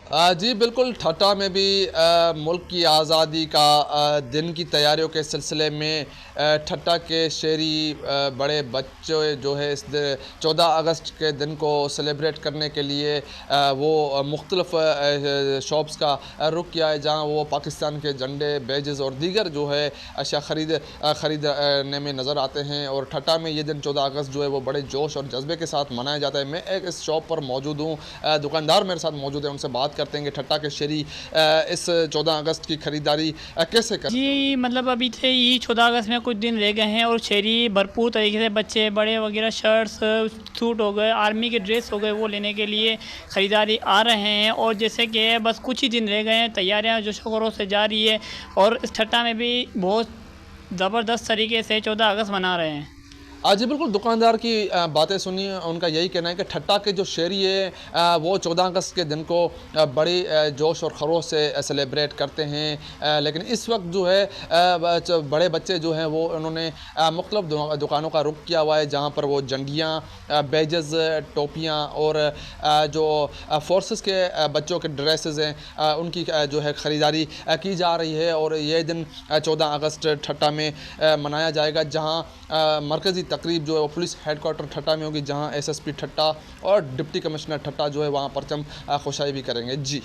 जी बिल्कुल, ठट्टा में भी मुल्क की आज़ादी का दिन की तैयारियों के सिलसिले में ठट्टा के शहरी बड़े बच्चे जो है इस 14 अगस्त के दिन को सेलिब्रेट करने के लिए वो मुख्तलिफ़ शॉप्स का रुख किया है, जहाँ वो पाकिस्तान के झंडे, बैजेस और दीगर जो है अशिया खरीदने में नज़र आते हैं। और ठट्टा में ये दिन 14 अगस्त जो है वो बड़े जोश और जज्बे के साथ मनाया जाता है। मैं एक इस शॉप पर मौजूद हूँ, दुकानदार मेरे साथ मौजूद है, उनसे बात करते हैं कि ठट्टा के शहरी इस 14 अगस्त की खरीदारी कैसे करते हो? जी, मतलब अभी थे यही 14 अगस्त में कुछ दिन रह गए हैं और शहरी भरपूर तरीके से बच्चे बड़े वगैरह शर्ट्स, सूट हो गए, आर्मी के ड्रेस हो गए, वो लेने के लिए ख़रीदारी आ रहे हैं। और जैसे कि बस कुछ ही दिन रह गए हैं, तैयारियां जोशो-खरोश से जारी है और इस ठट्टा में भी बहुत ज़बरदस्त तरीके से 14 अगस्त मना रहे हैं। जी बिल्कुल, दुकानदार की बातें सुनी, उनका यही कहना है कि ठट्टा के जो शहरी है वो 14 अगस्त के दिन को बड़ी जोश और ख़रोश से सेलिब्रेट करते हैं। लेकिन इस वक्त जो है बड़े बच्चे जो हैं वो उन्होंने मुख्तलिफ़ दुकानों का रुख किया हुआ है, जहाँ पर वो झंडियाँ, बैजेस, टोपियाँ और जो फ़ोर्सेस के बच्चों के ड्रेसेस हैं उनकी जो है ख़रीदारी की जा रही है। और ये दिन 14 अगस्त ठट्टा में मनाया जाएगा, जहाँ मरकज़ी तकरीब जो है वो पुलिस हेडक्वार्टर ठट्टा में होगी, जहां एसएसपी ठट्टा और डिप्टी कमिश्नर ठट्टा जो है वहां परचम खुशाई भी करेंगे। जी।